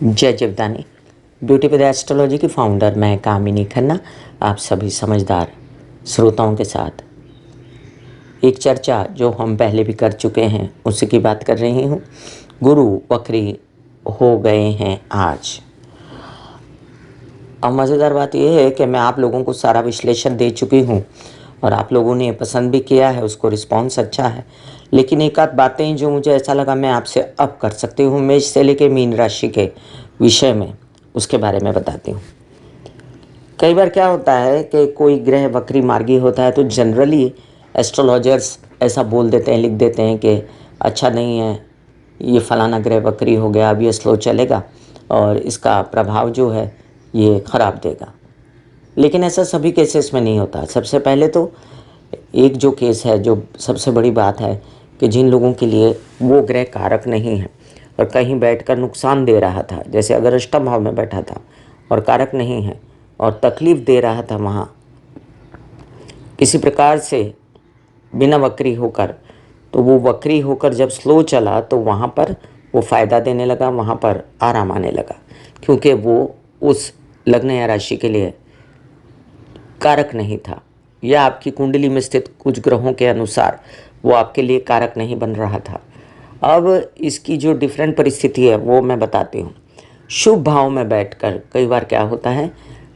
जय Jivdani. Beauty with astrology की founder मैं कामिनी खन्ना आप सभी समझदार श्रोताओं के साथ एक चर्चा जो हम पहले भी कर चुके हैं उसी की बात कर रही हूँ। गुरु वक्री हो गए हैं आज। अब मज़ेदार बात यह है कि मैं आप लोगों को सारा विश्लेषण दे चुकी हूँ और आप लोगों ने पसंद भी किया है, उसको रिस्पॉन्स अच्छा है। लेकिन एक आध बातें जो मुझे ऐसा लगा मैं आपसे अब कर सकती हूँ मेष से लेके मीन राशि के विषय में, उसके बारे में बताती हूँ। कई बार क्या होता है कि कोई ग्रह वक्री मार्गी होता है तो जनरली एस्ट्रोलॉजर्स ऐसा बोल देते हैं, लिख देते हैं कि अच्छा नहीं है, ये फलाना ग्रह वक्री हो गया, अब ये स्लो चलेगा और इसका प्रभाव जो है ये ख़राब देगा। लेकिन ऐसा सभी केसेस में नहीं होता। सबसे पहले तो एक जो केस है, जो सबसे बड़ी बात है कि जिन लोगों के लिए वो ग्रह कारक नहीं है और कहीं बैठकर नुकसान दे रहा था, जैसे अगर अष्टम भाव में बैठा था और कारक नहीं है और तकलीफ़ दे रहा था वहाँ किसी प्रकार से बिना वक्री होकर, तो वो वक्री होकर जब स्लो चला तो वहाँ पर वो फ़ायदा देने लगा, वहाँ पर आराम आने लगा, क्योंकि वो उस लग्न या राशि के लिए कारक नहीं था, या आपकी कुंडली में स्थित कुछ ग्रहों के अनुसार वो आपके लिए कारक नहीं बन रहा था। अब इसकी जो डिफरेंट परिस्थिति है वो मैं बताती हूँ। शुभ भाव में बैठकर कई बार क्या होता है,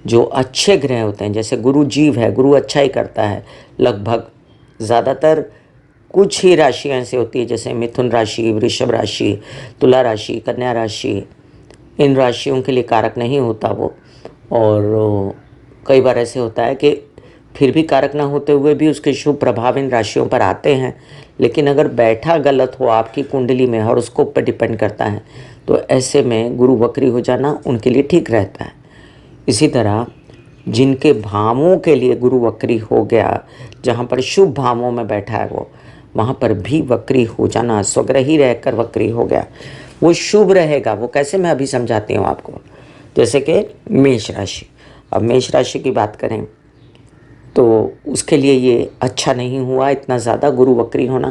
जो अच्छे ग्रह होते हैं, जैसे गुरु जीव है, गुरु अच्छा ही करता है लगभग, ज़्यादातर कुछ ही राशियाँ ऐसी होती है जैसे मिथुन राशि, वृषभ राशि, तुला राशि, कन्या राशि, इन राशियों के लिए कारक नहीं होता वो। और कई बार ऐसे होता है कि फिर भी कारक ना होते हुए भी उसके शुभ प्रभाव इन राशियों पर आते हैं, लेकिन अगर बैठा गलत हो आपकी कुंडली में, हॉरोस्कोप पर डिपेंड करता है, तो ऐसे में गुरु वक्री हो जाना उनके लिए ठीक रहता है। इसी तरह जिनके भावों के लिए गुरु वक्री हो गया, जहाँ पर शुभ भावों में बैठा है वो, वहाँ पर भी वक्री हो जाना, स्वग्रही रहकर वक्री हो गया, वो शुभ रहेगा। वो कैसे, मैं अभी समझाती हूँ आपको। जैसे कि मेष राशि, अब मेष राशि की बात करें तो उसके लिए ये अच्छा नहीं हुआ इतना ज़्यादा गुरु वक्री होना,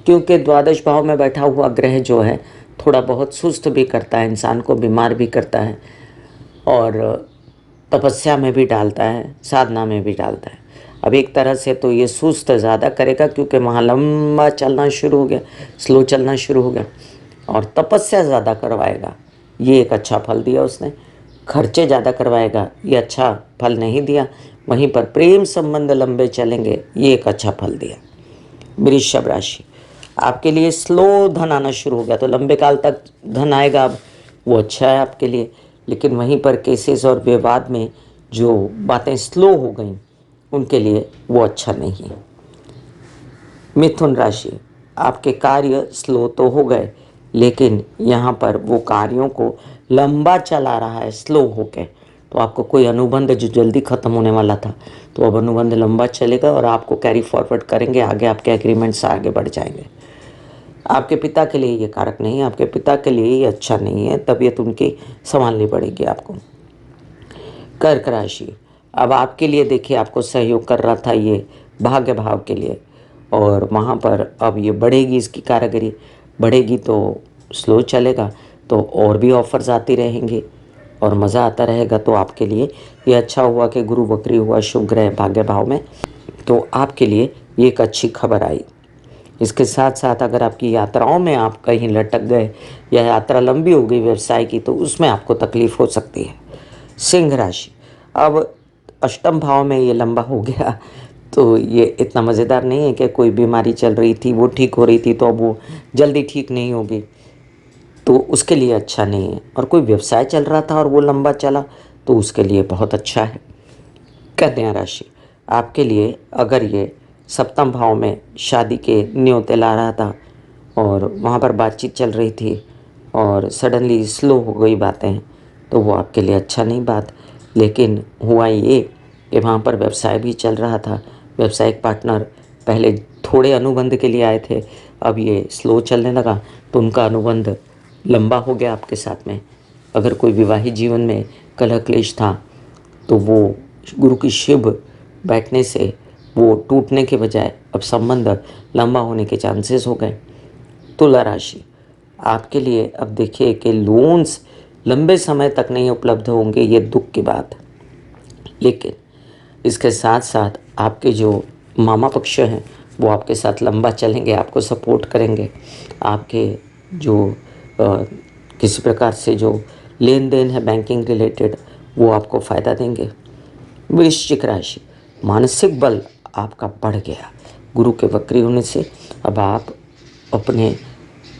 क्योंकि द्वादश भाव में बैठा हुआ ग्रह जो है थोड़ा बहुत सुस्त भी करता है, इंसान को बीमार भी करता है और तपस्या में भी डालता है, साधना में भी डालता है। अब एक तरह से तो ये सुस्त ज़्यादा करेगा क्योंकि वहाँ लंबा चलना शुरू हो गया, स्लो चलना शुरू हो गया, और तपस्या ज़्यादा करवाएगा, ये एक अच्छा फल दिया उसने। खर्चे ज़्यादा करवाएगा, ये अच्छा फल नहीं दिया। वहीं पर प्रेम संबंध लंबे चलेंगे, ये एक अच्छा फल दिया। वृषभ राशि, आपके लिए स्लो धन आना शुरू हो गया, तो लंबे काल तक धन आएगा, अब वो अच्छा है आपके लिए। लेकिन वहीं पर केसेस और विवाद में जो बातें स्लो हो गई, उनके लिए वो अच्छा नहीं है। मिथुन राशि, आपके कार्य स्लो तो हो गए, लेकिन यहाँ पर वो कार्यों को लंबा चला रहा है स्लो होके, तो आपको कोई अनुबंध जो जल्दी ख़त्म होने वाला था, तो अब अनुबंध लंबा चलेगा और आपको कैरी फॉरवर्ड करेंगे, आगे आपके एग्रीमेंट्स आगे बढ़ जाएंगे। आपके पिता के लिए ये कारक नहीं है, आपके पिता के लिए ये अच्छा नहीं है, तबीयत उनकी संभालनी पड़ेगी आपको। कर्क राशि, अब आपके लिए देखिए, आपको सहयोग कर रहा था ये भाग्य भाव के लिए, और वहाँ पर अब ये बढ़ेगी, इसकी कारीगरी बढ़ेगी तो स्लो चलेगा, तो और भी ऑफर्स आती रहेंगी और मज़ा आता रहेगा। तो आपके लिए ये अच्छा हुआ कि गुरु वक्री हुआ शुभ ग्रह भाग्य भाव में, तो आपके लिए ये एक अच्छी खबर आई। इसके साथ साथ अगर आपकी यात्राओं में आप कहीं लटक गए या यात्रा लंबी हो गई व्यवसाय की, तो उसमें आपको तकलीफ़ हो सकती है। सिंह राशि, अब अष्टम भाव में ये लंबा हो गया, तो ये इतना मज़ेदार नहीं है कि कोई बीमारी चल रही थी वो ठीक हो रही थी तो अब वो जल्दी ठीक नहीं होगी, तो उसके लिए अच्छा नहीं है। और कोई व्यवसाय चल रहा था और वो लंबा चला, तो उसके लिए बहुत अच्छा है। कन्या राशि, आपके लिए अगर ये सप्तम भाव में शादी के न्योते ला रहा था और वहाँ पर बातचीत चल रही थी और सडनली स्लो हो गई बातें, तो वो आपके लिए अच्छा नहीं बात। लेकिन हुआ ये कि वहाँ पर व्यवसाय भी चल रहा था, व्यावसायिक पार्टनर पहले थोड़े अनुबंध के लिए आए थे, अब ये स्लो चलने लगा, तो उनका अनुबंध लंबा हो गया आपके साथ में। अगर कोई विवाहित जीवन में कलह क्लेश था, तो वो गुरु की शुभ बैठने से वो टूटने के बजाय अब संबंध लंबा होने के चांसेस हो गए। तुला राशि, आपके लिए अब देखिए कि लोन्स लंबे समय तक नहीं उपलब्ध होंगे, ये दुख की बात है। लेकिन इसके साथ साथ आपके जो मामा पक्ष हैं वो आपके साथ लंबा चलेंगे, आपको सपोर्ट करेंगे। आपके जो किसी प्रकार से जो लेन देन है बैंकिंग रिलेटेड, वो आपको फ़ायदा देंगे। वृश्चिक राशि, मानसिक बल आपका बढ़ गया गुरु के वक्री होने से। अब आप अपने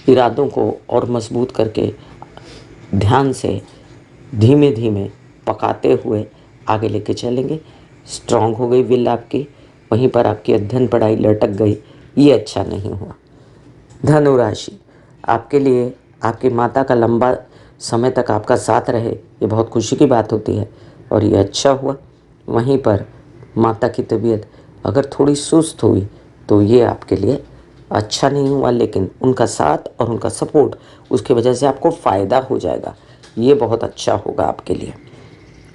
इरादों को और मजबूत करके ध्यान से धीमे धीमे पकाते हुए आगे लेके चलेंगे। स्ट्रांग हो गई विल आपकी, वहीं पर आपकी अध्ययन पढ़ाई लटक गई, ये अच्छा नहीं हुआ। धनु राशि, आपके लिए आपकी माता का लंबा समय तक आपका साथ रहे, ये बहुत खुशी की बात होती है और ये अच्छा हुआ। वहीं पर माता की तबीयत अगर थोड़ी सुस्त हुई तो ये आपके लिए अच्छा नहीं हुआ, लेकिन उनका साथ और उनका सपोर्ट, उसकी वजह से आपको फ़ायदा हो जाएगा, ये बहुत अच्छा होगा आपके लिए।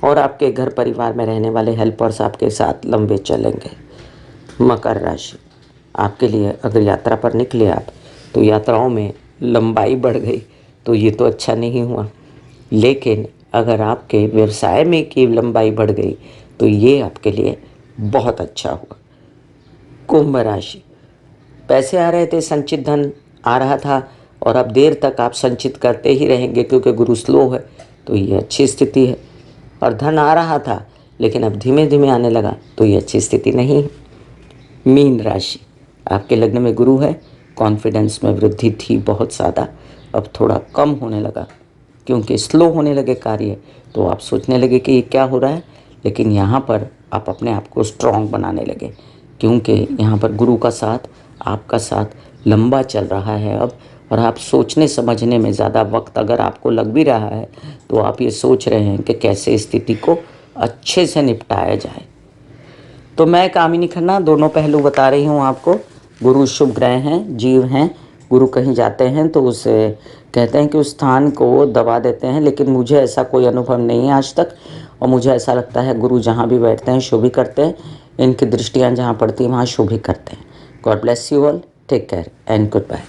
और आपके घर परिवार में रहने वाले हेल्पर्स आपके साथ लंबे चलेंगे। मकर राशि, आपके लिए अगर यात्रा पर निकले आप तो यात्राओं में लंबाई बढ़ गई, तो ये तो अच्छा नहीं हुआ। लेकिन अगर आपके व्यवसाय में की लंबाई बढ़ गई तो ये आपके लिए बहुत अच्छा हुआ। कुंभ राशि, पैसे आ रहे थे, संचित धन आ रहा था और अब देर तक आप संचित करते ही रहेंगे क्योंकि गुरु स्लो है, तो ये अच्छी स्थिति है। और धन आ रहा था लेकिन अब धीमे धीमे आने लगा, तो ये अच्छी स्थिति नहीं है। मीन राशि, आपके लग्न में गुरु है, कॉन्फिडेंस में वृद्धि थी बहुत ज़्यादा, अब थोड़ा कम होने लगा क्योंकि स्लो होने लगे कार्य, तो आप सोचने लगे कि ये क्या हो रहा है। लेकिन यहाँ पर आप अपने आप को स्ट्रॉन्ग बनाने लगे क्योंकि यहाँ पर गुरु का साथ, आपका साथ लंबा चल रहा है अब। और आप सोचने समझने में ज़्यादा वक्त अगर आपको लग भी रहा है तो आप ये सोच रहे हैं कि कैसे स्थिति को अच्छे से निपटाया जाए। तो मैं कामिनी खन्ना दोनों पहलू बता रही हूँ आपको। गुरु शुभ ग्रह हैं, जीव हैं। गुरु कहीं जाते हैं तो उसे कहते हैं कि उस स्थान को दबा देते हैं, लेकिन मुझे ऐसा कोई अनुभव नहीं है आज तक। और मुझे ऐसा लगता है गुरु जहाँ भी बैठते हैं शुभ ही करते हैं, इनकी दृष्टियाँ जहाँ पड़ती हैं वहाँ शुभ ही करते हैं। God bless you all, take care and good bye.